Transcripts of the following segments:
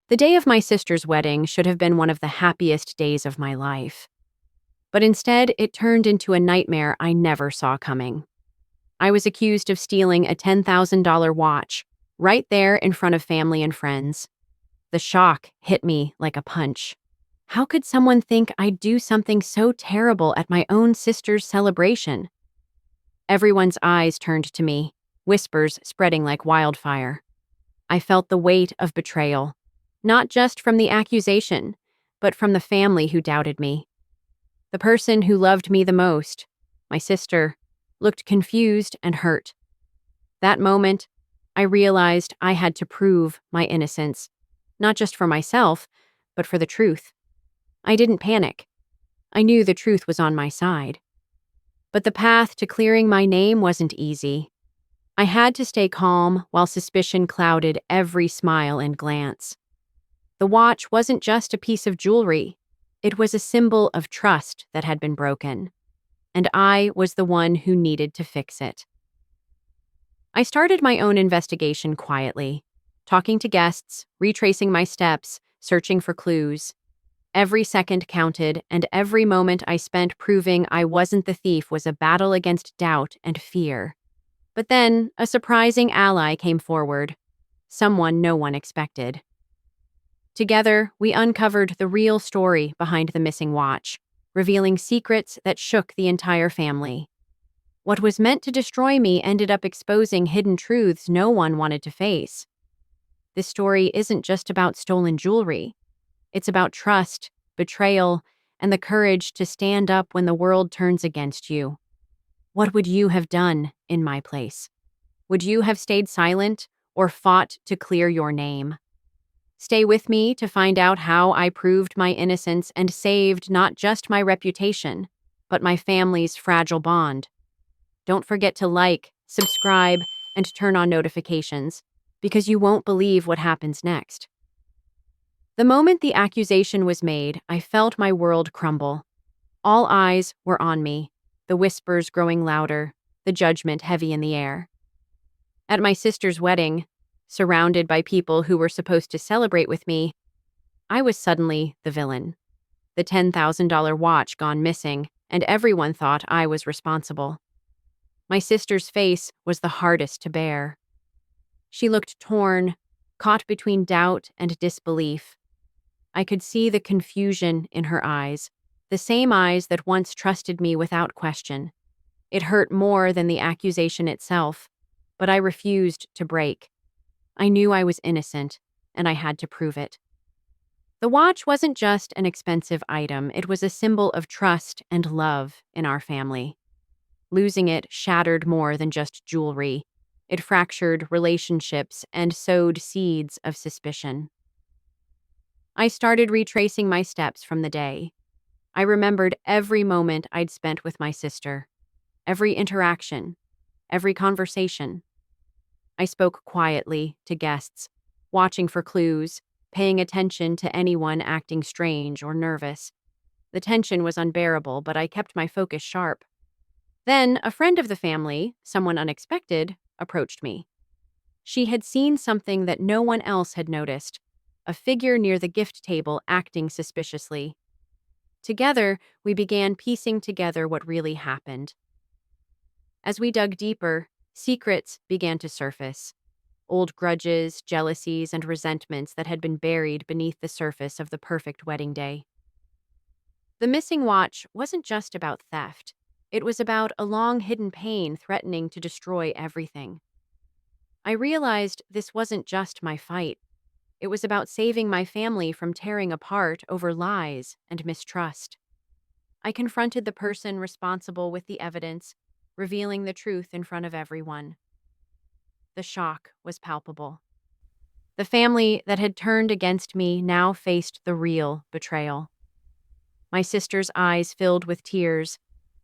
The day of my sister's wedding should have been one of the happiest days of my life. But instead, it turned into a nightmare I never saw coming. I was accused of stealing a $10,000 watch, right there in front of family and friends. The shock hit me like a punch. How could someone think I'd do something so terrible at my own sister's celebration? Everyone's eyes turned to me, whispers spreading like wildfire. I felt the weight of betrayal, not just from the accusation, but from the family who doubted me. The person who loved me the most, my sister, looked confused and hurt. That moment, I realized I had to prove my innocence, not just for myself, but for the truth. I didn't panic. I knew the truth was on my side. But the path to clearing my name wasn't easy. I had to stay calm while suspicion clouded every smile and glance. The watch wasn't just a piece of jewelry. It was a symbol of trust that had been broken. And I was the one who needed to fix it. I started my own investigation quietly, talking to guests, retracing my steps, searching for clues. Every second counted, and every moment I spent proving I wasn't the thief was a battle against doubt and fear. But then, a surprising ally came forward, someone no one expected. Together, we uncovered the real story behind the missing watch, revealing secrets that shook the entire family. What was meant to destroy me ended up exposing hidden truths no one wanted to face. This story isn't just about stolen jewelry. It's about trust, betrayal, and the courage to stand up when the world turns against you. What would you have done in my place? Would you have stayed silent or fought to clear your name? Stay with me to find out how I proved my innocence and saved not just my reputation, but my family's fragile bond. Don't forget to like, subscribe, and turn on notifications, because you won't believe what happens next. The moment the accusation was made, I felt my world crumble. All eyes were on me, the whispers growing louder, the judgment heavy in the air. At my sister's wedding, surrounded by people who were supposed to celebrate with me, I was suddenly the villain. The $10,000 watch gone missing, and everyone thought I was responsible. My sister's face was the hardest to bear. She looked torn, caught between doubt and disbelief. I could see the confusion in her eyes, the same eyes that once trusted me without question. It hurt more than the accusation itself, but I refused to break. I knew I was innocent, and I had to prove it. The watch wasn't just an expensive item, it was a symbol of trust and love in our family. Losing it shattered more than just jewelry. It fractured relationships and sowed seeds of suspicion. I started retracing my steps from the day. I remembered every moment I'd spent with my sister, every interaction, every conversation. I spoke quietly to guests, watching for clues, paying attention to anyone acting strange or nervous. The tension was unbearable, but I kept my focus sharp. Then, a friend of the family, someone unexpected, approached me. She had seen something that no one else had noticed, a figure near the gift table acting suspiciously. Together, we began piecing together what really happened. As we dug deeper, secrets began to surface. Old grudges, jealousies, and resentments that had been buried beneath the surface of the perfect wedding day. The missing watch wasn't just about theft. It was about a long-hidden pain threatening to destroy everything. I realized this wasn't just my fight. It was about saving my family from tearing apart over lies and mistrust. I confronted the person responsible with the evidence, revealing the truth in front of everyone. The shock was palpable. The family that had turned against me now faced the real betrayal. My sister's eyes filled with tears,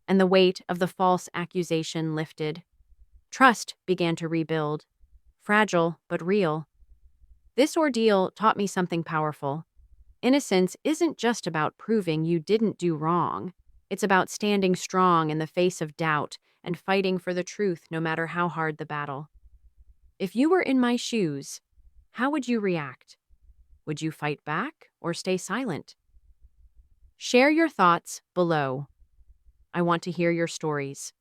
and the weight of the false accusation lifted. Trust began to rebuild, fragile but real. This ordeal taught me something powerful. Innocence isn't just about proving you didn't do wrong. It's about standing strong in the face of doubt and fighting for the truth no matter how hard the battle. If you were in my shoes, how would you react? Would you fight back or stay silent? Share your thoughts below. I want to hear your stories.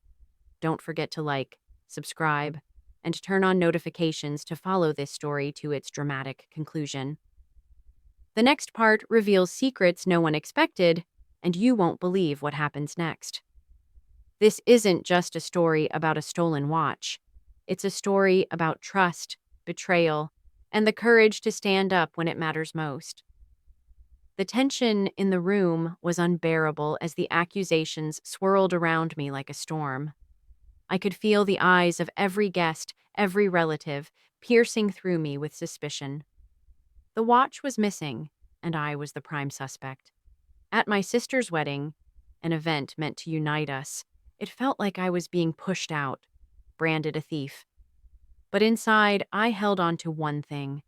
Don't forget to like, subscribe, and turn on notifications to follow this story to its dramatic conclusion. The next part reveals secrets no one expected, and you won't believe what happens next. This isn't just a story about a stolen watch. It's a story about trust, betrayal, and the courage to stand up when it matters most. The tension in the room was unbearable as the accusations swirled around me like a storm. I could feel the eyes of every guest, every relative, piercing through me with suspicion. The watch was missing, and I was the prime suspect. At my sister's wedding, an event meant to unite us, it felt like I was being pushed out, branded a thief. But inside, I held on to one thing: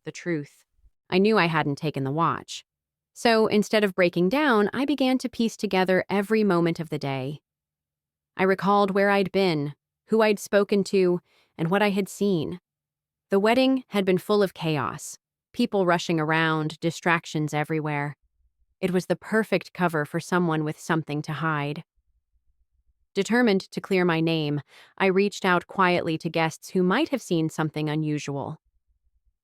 the truth. I knew I hadn't taken the watch. So instead of breaking down, I began to piece together every moment of the day. I recalled where I'd been, who I'd spoken to, and what I had seen. The wedding had been full of chaos, people rushing around, distractions everywhere. It was the perfect cover for someone with something to hide. Determined to clear my name, I reached out quietly to guests who might have seen something unusual.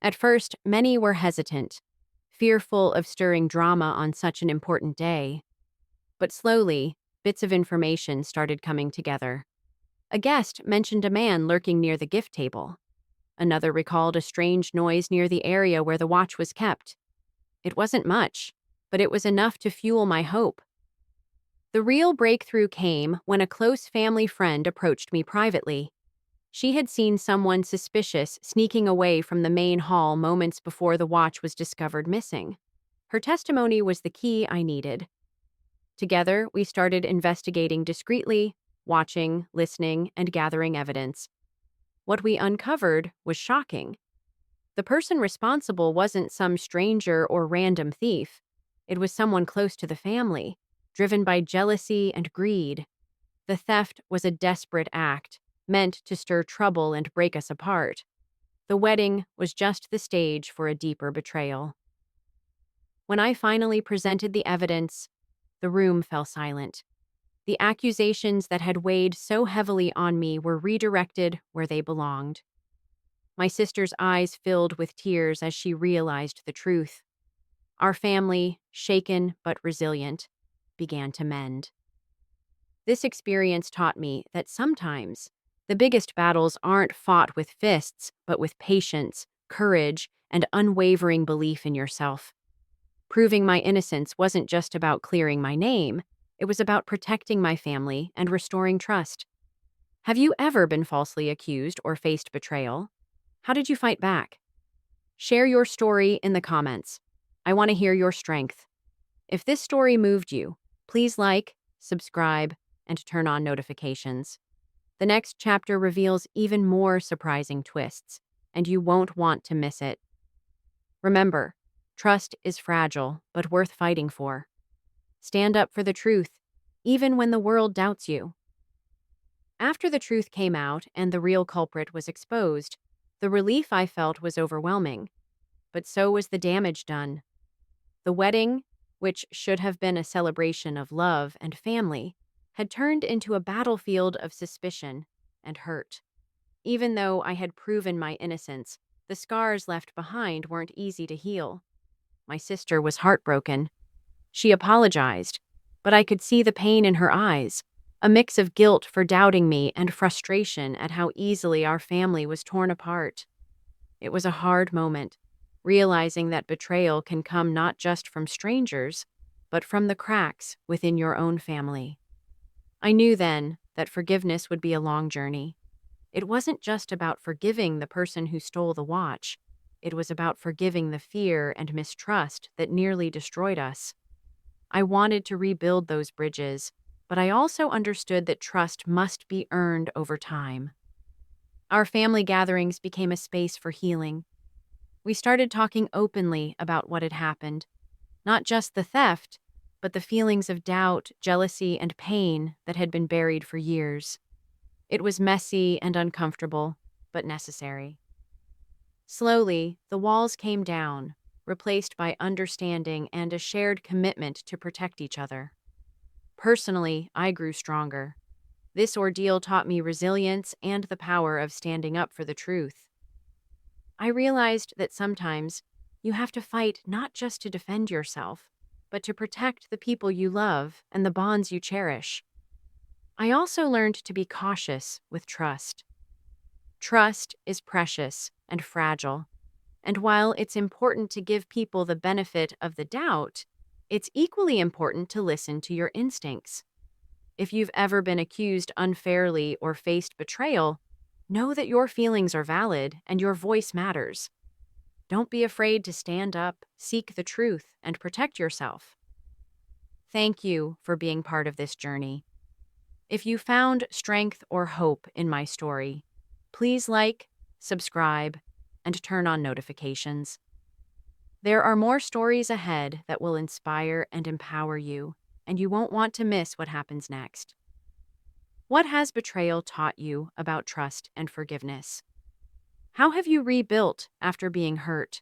At first, many were hesitant, fearful of stirring drama on such an important day. But slowly, bits of information started coming together. A guest mentioned a man lurking near the gift table. Another recalled a strange noise near the area where the watch was kept. It wasn't much, but it was enough to fuel my hope. The real breakthrough came when a close family friend approached me privately. She had seen someone suspicious sneaking away from the main hall moments before the watch was discovered missing. Her testimony was the key I needed. Together, we started investigating discreetly, watching, listening, and gathering evidence. What we uncovered was shocking. The person responsible wasn't some stranger or random thief. It was someone close to the family, driven by jealousy and greed. The theft was a desperate act, meant to stir trouble and break us apart. The wedding was just the stage for a deeper betrayal. When I finally presented the evidence, the room fell silent. The accusations that had weighed so heavily on me were redirected where they belonged. My sister's eyes filled with tears as she realized the truth. Our family, shaken but resilient, began to mend. This experience taught me that sometimes the biggest battles aren't fought with fists, but with patience, courage, and unwavering belief in yourself. Proving my innocence wasn't just about clearing my name, it was about protecting my family and restoring trust. Have you ever been falsely accused or faced betrayal? How did you fight back? Share your story in the comments. I want to hear your strength. If this story moved you, please like, subscribe, and turn on notifications. The next chapter reveals even more surprising twists, and you won't want to miss it. Remember, trust is fragile, but worth fighting for. Stand up for the truth, even when the world doubts you. After the truth came out and the real culprit was exposed, the relief I felt was overwhelming. But so was the damage done. The wedding, which should have been a celebration of love and family, had turned into a battlefield of suspicion and hurt. Even though I had proven my innocence, the scars left behind weren't easy to heal. My sister was heartbroken. She apologized, but I could see the pain in her eyes, a mix of guilt for doubting me and frustration at how easily our family was torn apart. It was a hard moment, realizing that betrayal can come not just from strangers, but from the cracks within your own family. I knew then that forgiveness would be a long journey. It wasn't just about forgiving the person who stole the watch. It was about forgiving the fear and mistrust that nearly destroyed us. I wanted to rebuild those bridges, but I also understood that trust must be earned over time. Our family gatherings became a space for healing. We started talking openly about what had happened, not just the theft, but the feelings of doubt, jealousy, and pain that had been buried for years. It was messy and uncomfortable, but necessary. Slowly, the walls came down, replaced by understanding and a shared commitment to protect each other. Personally, I grew stronger. This ordeal taught me resilience and the power of standing up for the truth. I realized that sometimes you have to fight not just to defend yourself, but to protect the people you love and the bonds you cherish. I also learned to be cautious with trust. Trust is precious and fragile, and while it's important to give people the benefit of the doubt, it's equally important to listen to your instincts. If you've ever been accused unfairly or faced betrayal, know that your feelings are valid and your voice matters. Don't be afraid to stand up, seek the truth, and protect yourself. Thank you for being part of this journey. If you found strength or hope in my story, please like, subscribe, and turn on notifications. There are more stories ahead that will inspire and empower you, and you won't want to miss what happens next. What has betrayal taught you about trust and forgiveness? How have you rebuilt after being hurt?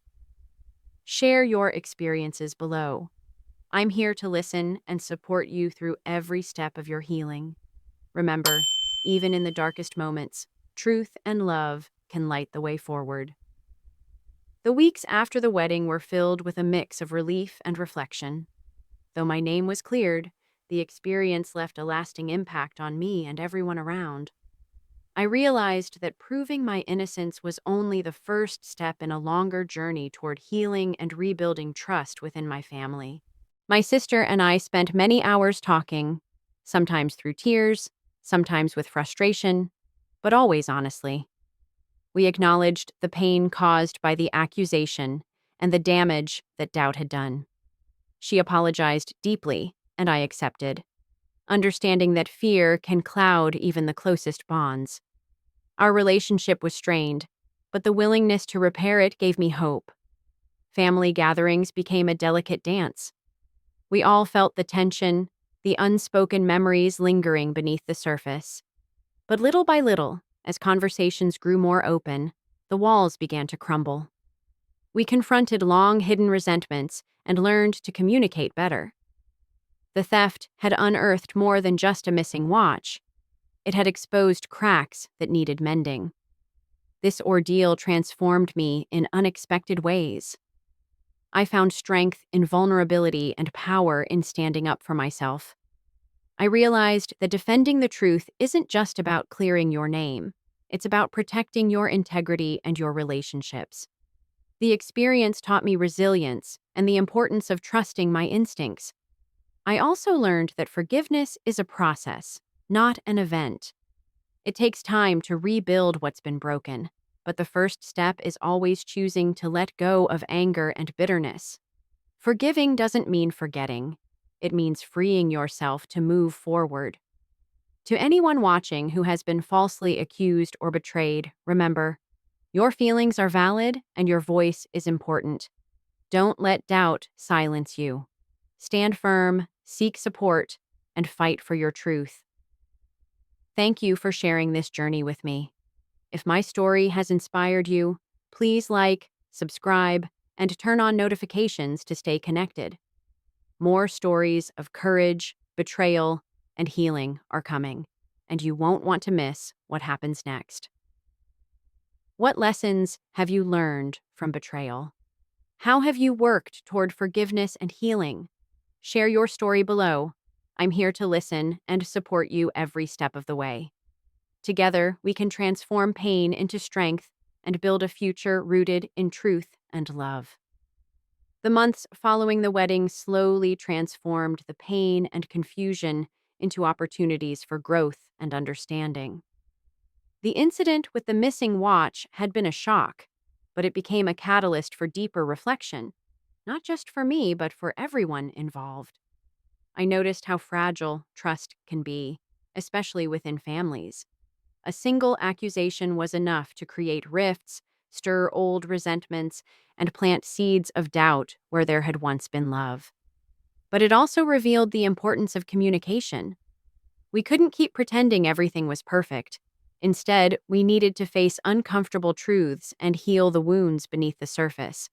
Share your experiences below. I'm here to listen and support you through every step of your healing. Remember, even in the darkest moments, truth and love can light the way forward. The weeks after the wedding were filled with a mix of relief and reflection. Though my name was cleared, the experience left a lasting impact on me and everyone around. I realized that proving my innocence was only the first step in a longer journey toward healing and rebuilding trust within my family. My sister and I spent many hours talking, sometimes through tears, sometimes with frustration, but always honestly. We acknowledged the pain caused by the accusation and the damage that doubt had done. She apologized deeply, and I accepted, understanding that fear can cloud even the closest bonds. Our relationship was strained, but the willingness to repair it gave me hope. Family gatherings became a delicate dance. We all felt the tension, the unspoken memories lingering beneath the surface. But little by little, as conversations grew more open, the walls began to crumble. We confronted long-hidden resentments and learned to communicate better. The theft had unearthed more than just a missing watch. It had exposed cracks that needed mending. This ordeal transformed me in unexpected ways. I found strength in vulnerability and power in standing up for myself. I realized that defending the truth isn't just about clearing your name. It's about protecting your integrity and your relationships. The experience taught me resilience and the importance of trusting my instincts. I also learned that forgiveness is a process, not an event. It takes time to rebuild what's been broken, but the first step is always choosing to let go of anger and bitterness. Forgiving doesn't mean forgetting. It means freeing yourself to move forward. To anyone watching who has been falsely accused or betrayed, remember, your feelings are valid and your voice is important. Don't let doubt silence you. Stand firm, seek support, and fight for your truth. Thank you for sharing this journey with me. If my story has inspired you, please like, subscribe, and turn on notifications to stay connected. More stories of courage, betrayal, and healing are coming, and you won't want to miss what happens next. What lessons have you learned from betrayal? How have you worked toward forgiveness and healing? Share your story below. I'm here to listen and support you every step of the way. Together, we can transform pain into strength and build a future rooted in truth and love. The months following the wedding slowly transformed the pain and confusion into opportunities for growth and understanding. The incident with the missing watch had been a shock, but it became a catalyst for deeper reflection, not just for me, but for everyone involved. I noticed how fragile trust can be, especially within families. A single accusation was enough to create rifts, stir old resentments, and plant seeds of doubt where there had once been love. But it also revealed the importance of communication. We couldn't keep pretending everything was perfect. Instead, we needed to face uncomfortable truths and heal the wounds beneath the surface.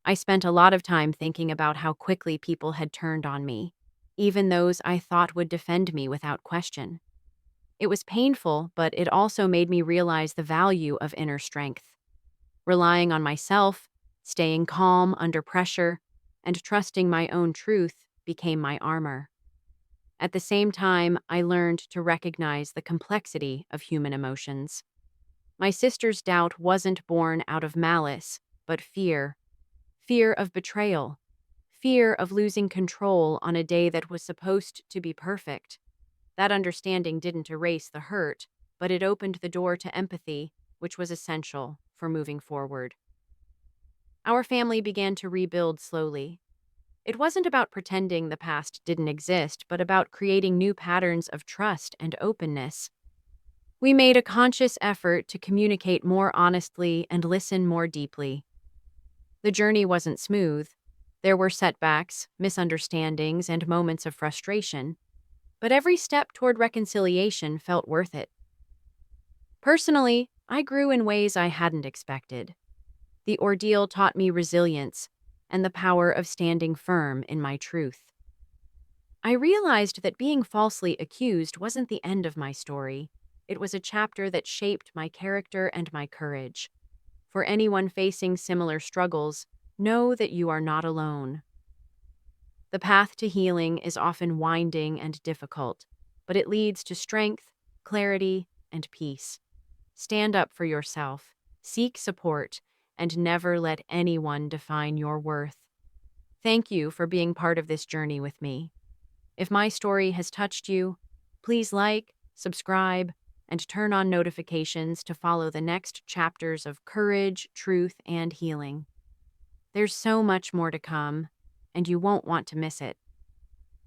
I spent a lot of time thinking about how quickly people had turned on me, even those I thought would defend me without question. It was painful, but it also made me realize the value of inner strength. Relying on myself, staying calm under pressure, and trusting my own truth became my armor. At the same time, I learned to recognize the complexity of human emotions. My sister's doubt wasn't born out of malice, but fear. Fear of betrayal. Fear of losing control on a day that was supposed to be perfect. That understanding didn't erase the hurt, but it opened the door to empathy, which was essential for moving forward. Our family began to rebuild slowly. It wasn't about pretending the past didn't exist, but about creating new patterns of trust and openness. We made a conscious effort to communicate more honestly and listen more deeply. The journey wasn't smooth. There were setbacks, misunderstandings, and moments of frustration, but every step toward reconciliation felt worth it. Personally, I grew in ways I hadn't expected. The ordeal taught me resilience and the power of standing firm in my truth. I realized that being falsely accused wasn't the end of my story. It was a chapter that shaped my character and my courage. For anyone facing similar struggles, know that you are not alone. The path to healing is often winding and difficult, but it leads to strength, clarity, and peace. Stand up for yourself, seek support, and never let anyone define your worth. Thank you for being part of this journey with me. If my story has touched you, please like, subscribe, and turn on notifications to follow the next chapters of courage, truth, and healing. There's so much more to come, and you won't want to miss it.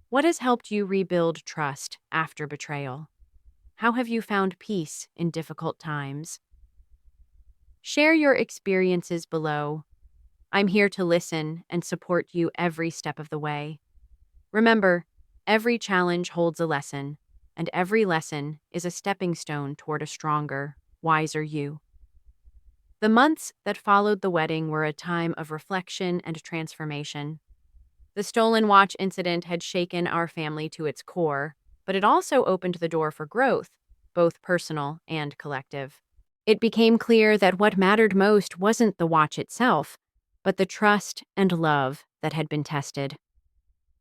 What has helped you rebuild trust after betrayal? How have you found peace in difficult times? Share your experiences below. I'm here to listen and support you every step of the way. Remember, every challenge holds a lesson, and every lesson is a stepping stone toward a stronger, wiser you. The months that followed the wedding were a time of reflection and transformation. The stolen watch incident had shaken our family to its core, but it also opened the door for growth, both personal and collective. It became clear that what mattered most wasn't the watch itself, but the trust and love that had been tested.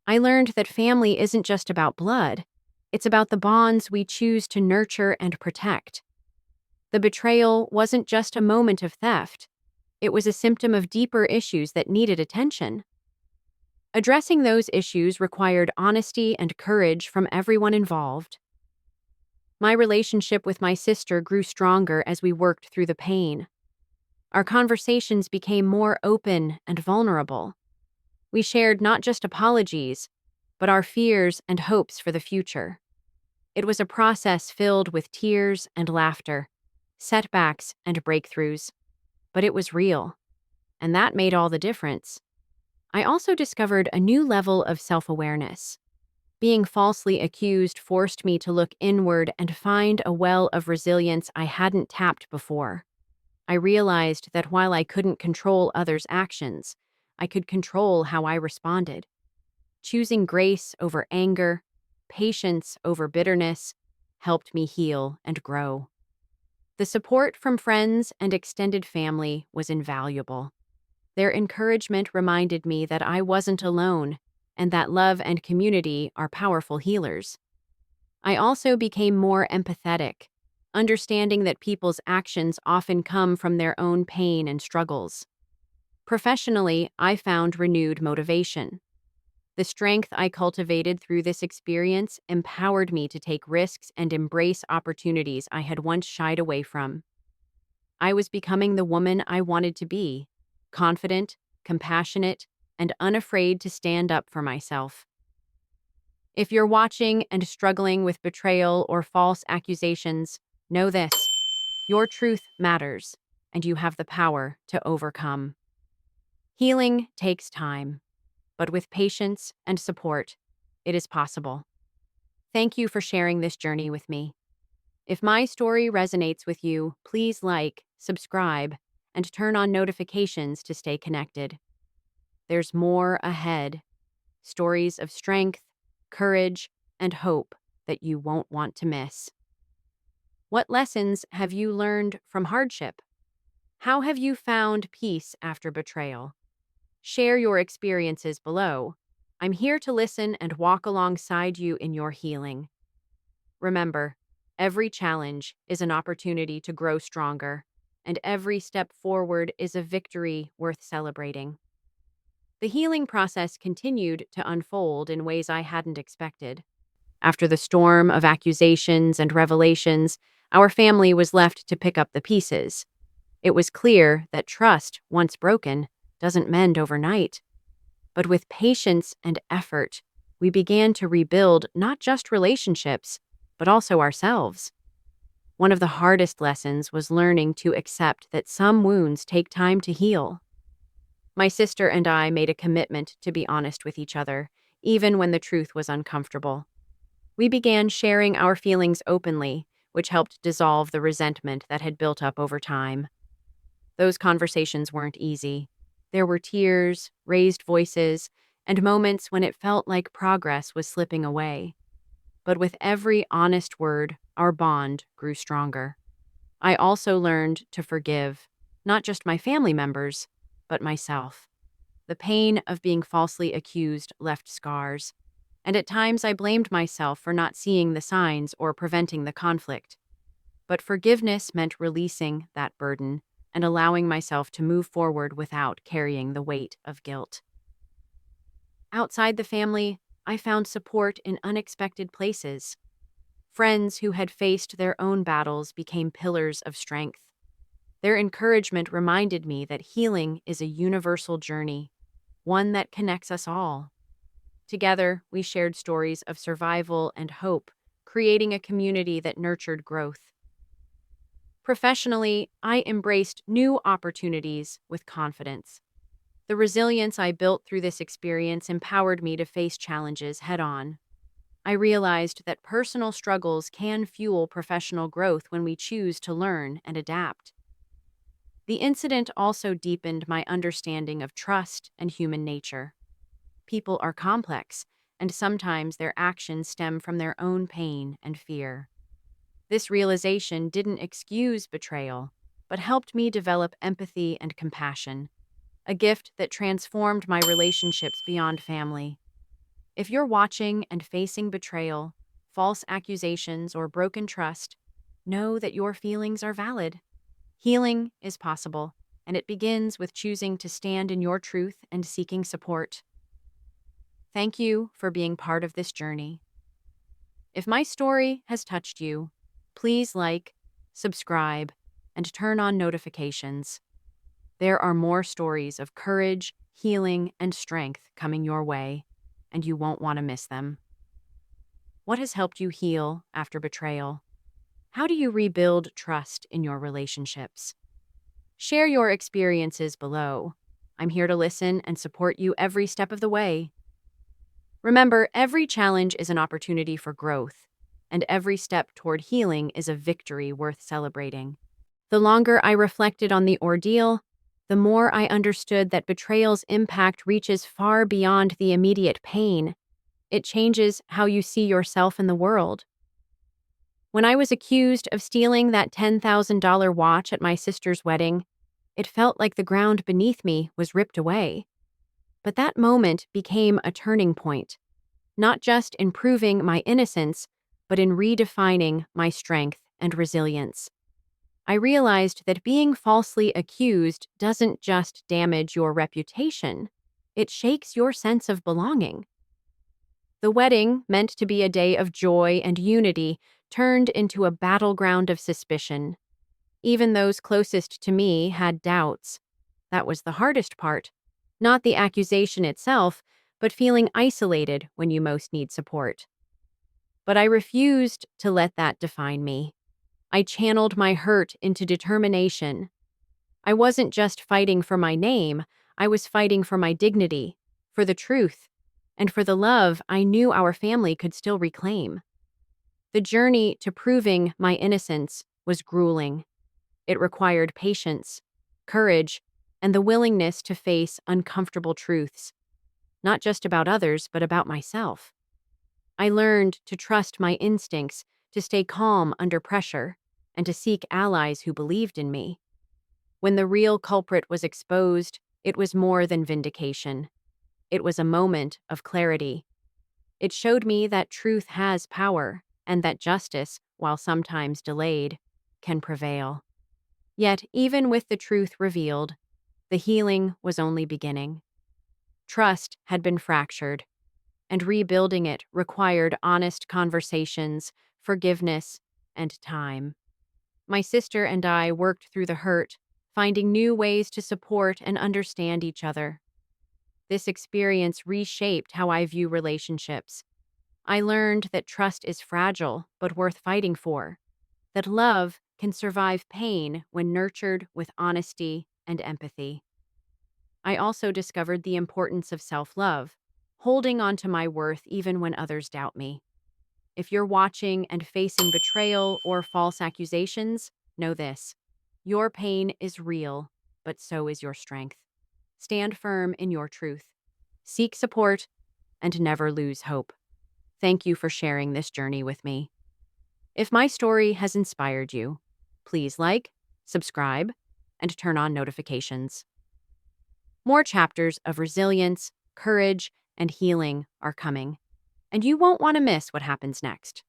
I learned that family isn't just about blood, it's about the bonds we choose to nurture and protect. The betrayal wasn't just a moment of theft, it was a symptom of deeper issues that needed attention. Addressing those issues required honesty and courage from everyone involved. My relationship with my sister grew stronger as we worked through the pain. Our conversations became more open and vulnerable. We shared not just apologies, but our fears and hopes for the future. It was a process filled with tears and laughter, setbacks and breakthroughs, but it was real, and that made all the difference. I also discovered a new level of self-awareness. Being falsely accused forced me to look inward and find a well of resilience I hadn't tapped before. I realized that while I couldn't control others' actions, I could control how I responded. Choosing grace over anger, patience over bitterness, helped me heal and grow. The support from friends and extended family was invaluable. Their encouragement reminded me that I wasn't alone and that love and community are powerful healers. I also became more empathetic, understanding that people's actions often come from their own pain and struggles. Professionally, I found renewed motivation. The strength I cultivated through this experience empowered me to take risks and embrace opportunities I had once shied away from. I was becoming the woman I wanted to be, confident, compassionate, and unafraid to stand up for myself. If you're watching and struggling with betrayal or false accusations, know this: your truth matters, and you have the power to overcome. Healing takes time, but with patience and support, it is possible. Thank you for sharing this journey with me. If my story resonates with you, please like, subscribe, and turn on notifications to stay connected. There's more ahead. Stories of strength, courage, and hope that you won't want to miss. What lessons have you learned from hardship? How have you found peace after betrayal? Share your experiences below. I'm here to listen and walk alongside you in your healing. Remember, every challenge is an opportunity to grow stronger, and every step forward is a victory worth celebrating. The healing process continued to unfold in ways I hadn't expected. After the storm of accusations and revelations, our family was left to pick up the pieces. It was clear that trust, once broken, doesn't mend overnight. But with patience and effort, we began to rebuild not just relationships, but also ourselves. One of the hardest lessons was learning to accept that some wounds take time to heal. My sister and I made a commitment to be honest with each other, even when the truth was uncomfortable. We began sharing our feelings openly, which helped dissolve the resentment that had built up over time. Those conversations weren't easy. There were tears, raised voices, and moments when it felt like progress was slipping away. But with every honest word, our bond grew stronger. I also learned to forgive, not just my family members, but myself. The pain of being falsely accused left scars, and at times I blamed myself for not seeing the signs or preventing the conflict. But forgiveness meant releasing that burden and allowing myself to move forward without carrying the weight of guilt. Outside the family, I found support in unexpected places. Friends who had faced their own battles became pillars of strength. Their encouragement reminded me that healing is a universal journey, one that connects us all. Together, we shared stories of survival and hope, creating a community that nurtured growth. Professionally, I embraced new opportunities with confidence. The resilience I built through this experience empowered me to face challenges head-on. I realized that personal struggles can fuel professional growth when we choose to learn and adapt. The incident also deepened my understanding of trust and human nature. People are complex, and sometimes their actions stem from their own pain and fear. This realization didn't excuse betrayal, but helped me develop empathy and compassion, a gift that transformed my relationships beyond family. If you're watching and facing betrayal, false accusations, or broken trust, know that your feelings are valid. Healing is possible, and it begins with choosing to stand in your truth and seeking support. Thank you for being part of this journey. If my story has touched you, please like, subscribe, and turn on notifications. There are more stories of courage, healing, and strength coming your way, and you won't want to miss them. What has helped you heal after betrayal? How do you rebuild trust in your relationships? Share your experiences below. I'm here to listen and support you every step of the way. Remember, every challenge is an opportunity for growth, and every step toward healing is a victory worth celebrating. The longer I reflected on the ordeal, the more I understood that betrayal's impact reaches far beyond the immediate pain. It changes how you see yourself in the world. When I was accused of stealing that $10,000 watch at my sister's wedding, it felt like the ground beneath me was ripped away. But that moment became a turning point, not just in proving my innocence, but in redefining my strength and resilience. I realized that being falsely accused doesn't just damage your reputation, it shakes your sense of belonging. The wedding, meant to be a day of joy and unity, turned into a battleground of suspicion. Even those closest to me had doubts. That was the hardest part. Not the accusation itself, but feeling isolated when you most need support. But I refused to let that define me. I channeled my hurt into determination. I wasn't just fighting for my name, I was fighting for my dignity, for the truth, and for the love I knew our family could still reclaim. The journey to proving my innocence was grueling. It required patience, courage, and the willingness to face uncomfortable truths, not just about others, but about myself. I learned to trust my instincts, to stay calm under pressure, and to seek allies who believed in me. When the real culprit was exposed, it was more than vindication. It was a moment of clarity. It showed me that truth has power, and that justice, while sometimes delayed, can prevail. Yet, even with the truth revealed, the healing was only beginning. Trust had been fractured, and rebuilding it required honest conversations, forgiveness, and time. My sister and I worked through the hurt, finding new ways to support and understand each other. This experience reshaped how I view relationships. I learned that trust is fragile but worth fighting for, that love can survive pain when nurtured with honesty and empathy. I also discovered the importance of self-love, holding on to my worth even when others doubt me. If you're watching and facing betrayal or false accusations, know this: your pain is real, but so is your strength. Stand firm in your truth. Seek support and never lose hope. Thank you for sharing this journey with me. If my story has inspired you, please like, subscribe, and turn on notifications. More chapters of resilience, courage, and healing are coming, and you won't want to miss what happens next.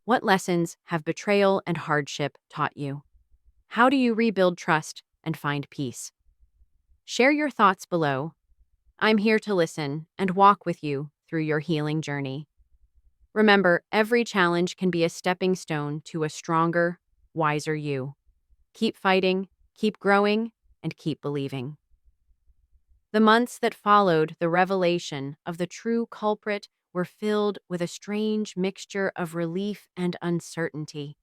What lessons have betrayal and hardship taught you? How do you rebuild trust and find peace? Share your thoughts below. I'm here to listen and walk with you through your healing journey. Remember, every challenge can be a stepping stone to a stronger, wiser you. Keep fighting, keep growing, and keep believing. The months that followed the revelation of the true culprit were filled with a strange mixture of relief and uncertainty.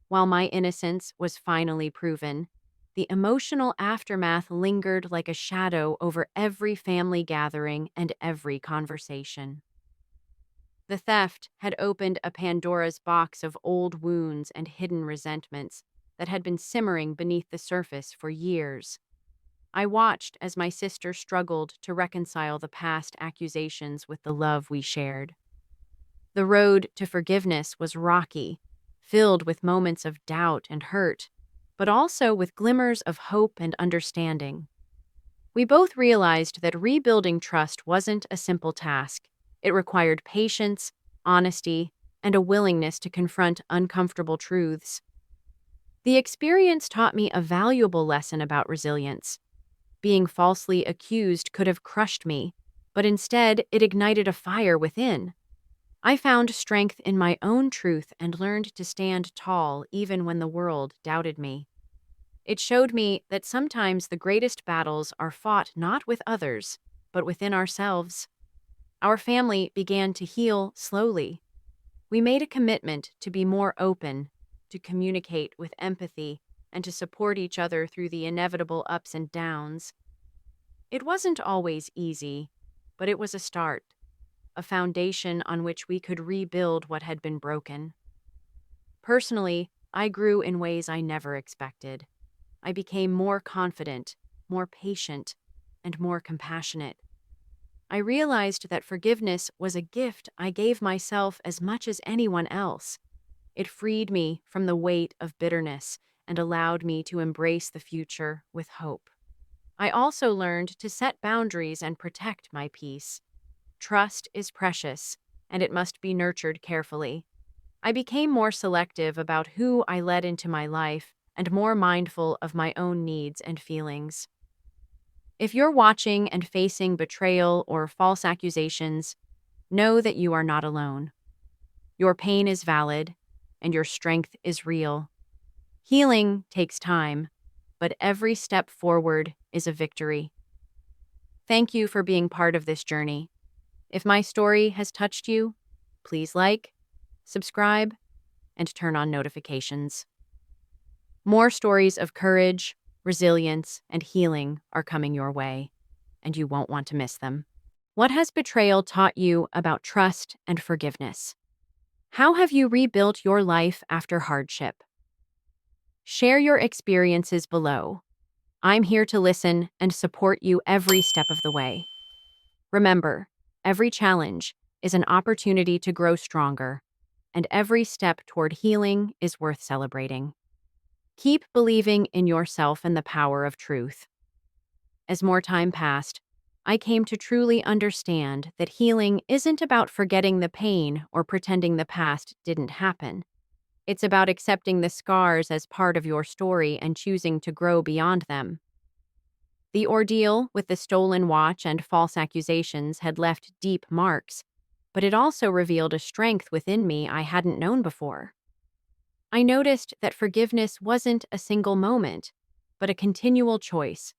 While my innocence was finally proven, the emotional aftermath lingered like a shadow over every family gathering and every conversation. The theft had opened a Pandora's box of old wounds and hidden resentments that had been simmering beneath the surface for years. I watched as my sister struggled to reconcile the past accusations with the love we shared. The road to forgiveness was rocky, filled with moments of doubt and hurt, but also with glimmers of hope and understanding. We both realized that rebuilding trust wasn't a simple task. It required patience, honesty, and a willingness to confront uncomfortable truths. The experience taught me a valuable lesson about resilience. Being falsely accused could have crushed me, but instead it ignited a fire within. I found strength in my own truth and learned to stand tall even when the world doubted me. It showed me that sometimes the greatest battles are fought not with others, but within ourselves. Our family began to heal slowly. We made a commitment to be more open, to communicate with empathy, and to support each other through the inevitable ups and downs. It wasn't always easy, but it was a start, a foundation on which we could rebuild what had been broken. Personally, I grew in ways I never expected. I became more confident, more patient, and more compassionate. I realized that forgiveness was a gift I gave myself as much as anyone else. It freed me from the weight of bitterness and allowed me to embrace the future with hope. I also learned to set boundaries and protect my peace. Trust is precious, and it must be nurtured carefully. I became more selective about who I let into my life and more mindful of my own needs and feelings. If you're watching and facing betrayal or false accusations, know that you are not alone. Your pain is valid, and your strength is real. Healing takes time, but every step forward is a victory. Thank you for being part of this journey. If my story has touched you, please like, subscribe, and turn on notifications. More stories of courage, resilience, and healing are coming your way, and you won't want to miss them. What has betrayal taught you about trust and forgiveness? How have you rebuilt your life after hardship? Share your experiences below. I'm here to listen and support you every step of the way. Remember, every challenge is an opportunity to grow stronger, and every step toward healing is worth celebrating. Keep believing in yourself and the power of truth. As more time passed, I came to truly understand that healing isn't about forgetting the pain or pretending the past didn't happen. It's about accepting the scars as part of your story and choosing to grow beyond them. The ordeal with the stolen watch and false accusations had left deep marks, but it also revealed a strength within me I hadn't known before. I noticed that forgiveness wasn't a single moment, but a continual choice,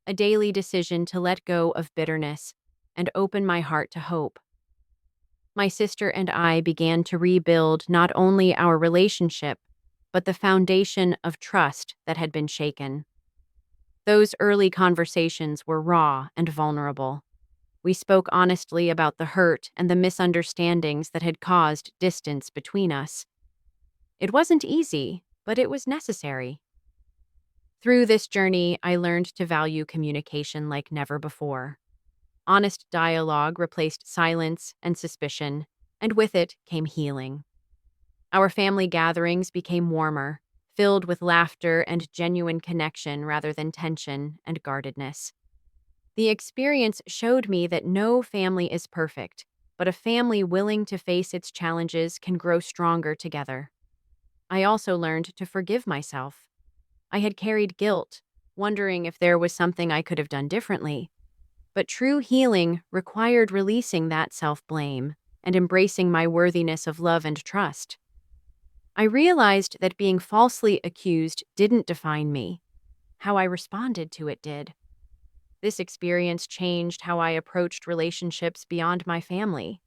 a daily decision to let go of bitterness and open my heart to hope. My sister and I began to rebuild not only our relationship, but the foundation of trust that had been shaken. Those early conversations were raw and vulnerable. We spoke honestly about the hurt and the misunderstandings that had caused distance between us. It wasn't easy, but it was necessary. Through this journey, I learned to value communication like never before. Honest dialogue replaced silence and suspicion, and with it came healing. Our family gatherings became warmer, filled with laughter and genuine connection rather than tension and guardedness. The experience showed me that no family is perfect, but a family willing to face its challenges can grow stronger together. I also learned to forgive myself. I had carried guilt, wondering if there was something I could have done differently. But true healing required releasing that self-blame and embracing my worthiness of love and trust. I realized that being falsely accused didn't define me. How I responded to it did. This experience changed how I approached relationships beyond my family.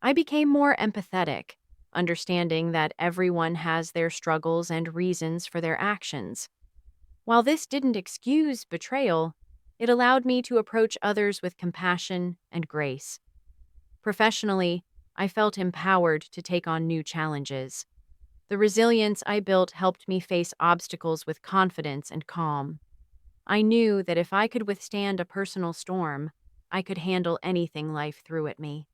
I became more empathetic, understanding that everyone has their struggles and reasons for their actions. While this didn't excuse betrayal, it allowed me to approach others with compassion and grace. Professionally, I felt empowered to take on new challenges. The resilience I built helped me face obstacles with confidence and calm. I knew that if I could withstand a personal storm, I could handle anything life threw at me.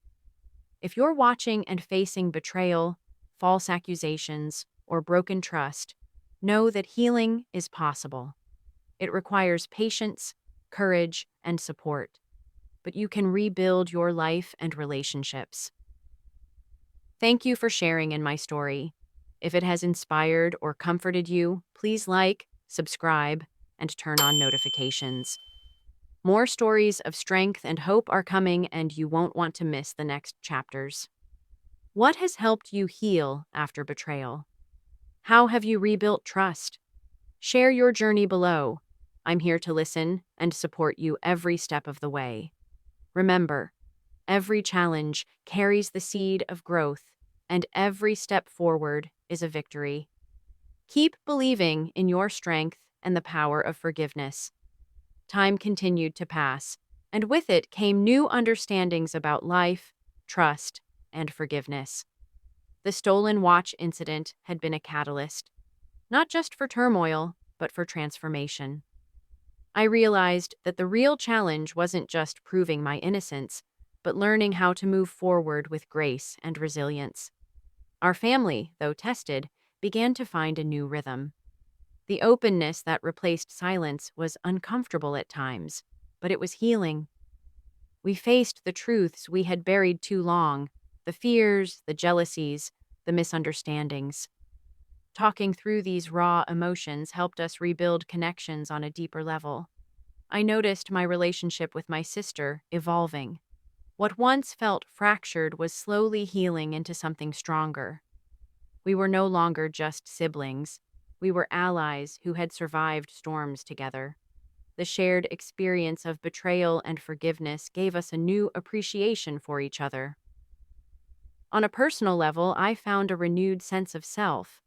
If you're watching and facing betrayal, false accusations, or broken trust, know that healing is possible. It requires patience, courage, and support, but you can rebuild your life and relationships. Thank you for sharing in my story. If it has inspired or comforted you, please like, subscribe, and turn on notifications. More stories of strength and hope are coming, and you won't want to miss the next chapters. What has helped you heal after betrayal? How have you rebuilt trust? Share your journey below. I'm here to listen and support you every step of the way. Remember, every challenge carries the seed of growth, and every step forward is a victory. Keep believing in your strength and the power of forgiveness. Time continued to pass, and with it came new understandings about life, trust, and forgiveness. The stolen watch incident had been a catalyst, not just for turmoil, but for transformation. I realized that the real challenge wasn't just proving my innocence, but learning how to move forward with grace and resilience. Our family, though tested, began to find a new rhythm. The openness that replaced silence was uncomfortable at times, but it was healing. We faced the truths we had buried too long, the fears, the jealousies, the misunderstandings. Talking through these raw emotions helped us rebuild connections on a deeper level. I noticed my relationship with my sister evolving. What once felt fractured was slowly healing into something stronger. We were no longer just siblings. We were allies who had survived storms together. The shared experience of betrayal and forgiveness gave us a new appreciation for each other. On a personal level, I found a renewed sense of self.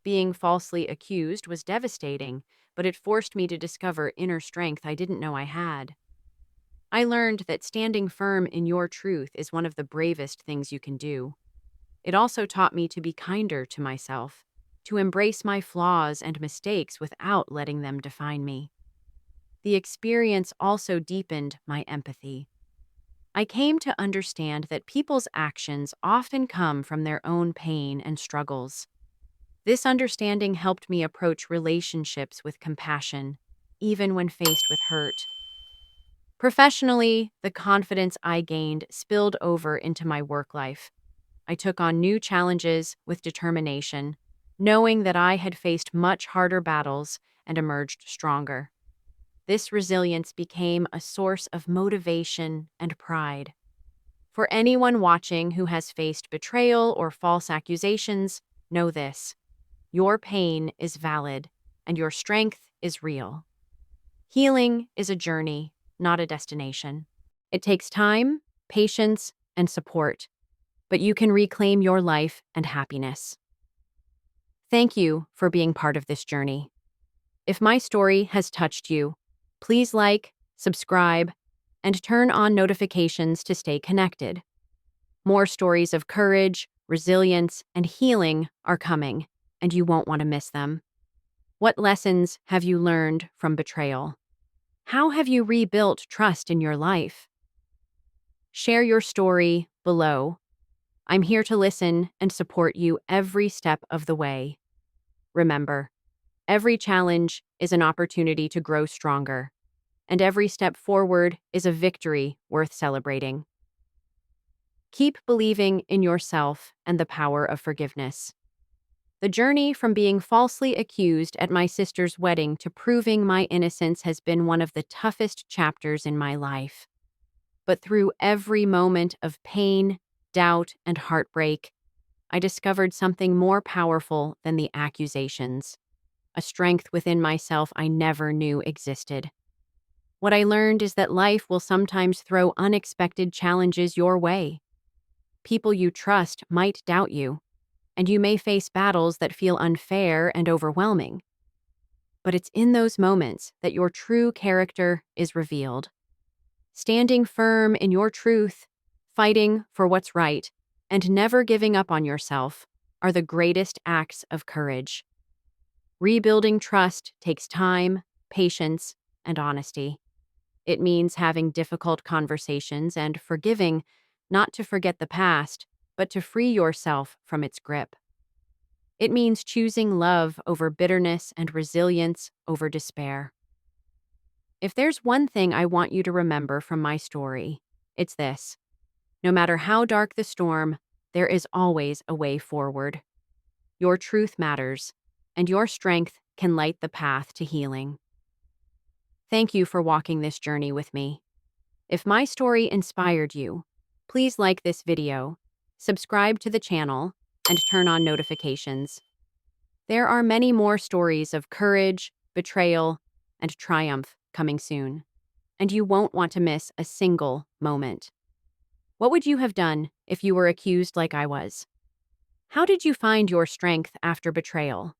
Being falsely accused was devastating, but it forced me to discover inner strength I didn't know I had. I learned that standing firm in your truth is one of the bravest things you can do. It also taught me to be kinder to myself, to embrace my flaws and mistakes without letting them define me. the experience also deepened my empathy. I came to understand that people's actions often come from their own pain and struggles. This understanding helped me approach relationships with compassion, even when faced with hurt. Professionally, the confidence I gained spilled over into my work life. I took on new challenges with determination, knowing that I had faced much harder battles and emerged stronger. This resilience became a source of motivation and pride. For anyone watching who has faced betrayal or false accusations, know this: your pain is valid and your strength is real. Healing is a journey, not a destination. It takes time, patience, and support, but you can reclaim your life and happiness. Thank you for being part of this journey. If my story has touched you, please like, subscribe, and turn on notifications to stay connected. More stories of courage, resilience, and healing are coming, and you won't want to miss them. What lessons have you learned from betrayal? How have you rebuilt trust in your life? Share your story below. I'm here to listen and support you every step of the way. Remember, every challenge is an opportunity to grow stronger, and every step forward is a victory worth celebrating. Keep believing in yourself and the power of forgiveness. The journey from being falsely accused at my sister's wedding to proving my innocence has been one of the toughest chapters in my life. But through every moment of pain, doubt, and heartbreak, I discovered something more powerful than the accusations, a strength within myself I never knew existed. What I learned is that life will sometimes throw unexpected challenges your way. People you trust might doubt you, and you may face battles that feel unfair and overwhelming. But it's in those moments that your true character is revealed. Standing firm in your truth, fighting for what's right, and never giving up on yourself are the greatest acts of courage. Rebuilding trust takes time, patience, and honesty. It means having difficult conversations and forgiving, not to forget the past, but to free yourself from its grip. It means choosing love over bitterness and resilience over despair. If there's one thing I want you to remember from my story, it's this: no matter how dark the storm, there is always a way forward. Your truth matters, and your strength can light the path to healing. Thank you for walking this journey with me. If my story inspired you, please like this video, subscribe to the channel, and turn on notifications. There are many more stories of courage, betrayal, and triumph coming soon, and you won't want to miss a single moment. What would you have done if you were accused like I was? How did you find your strength after betrayal?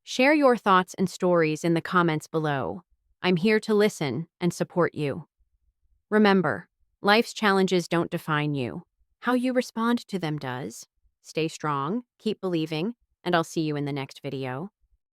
Share your thoughts and stories in the comments below. I'm here to listen and support you. Remember, life's challenges don't define you. How you respond to them does. Stay strong, keep believing, and I'll see you in the next video.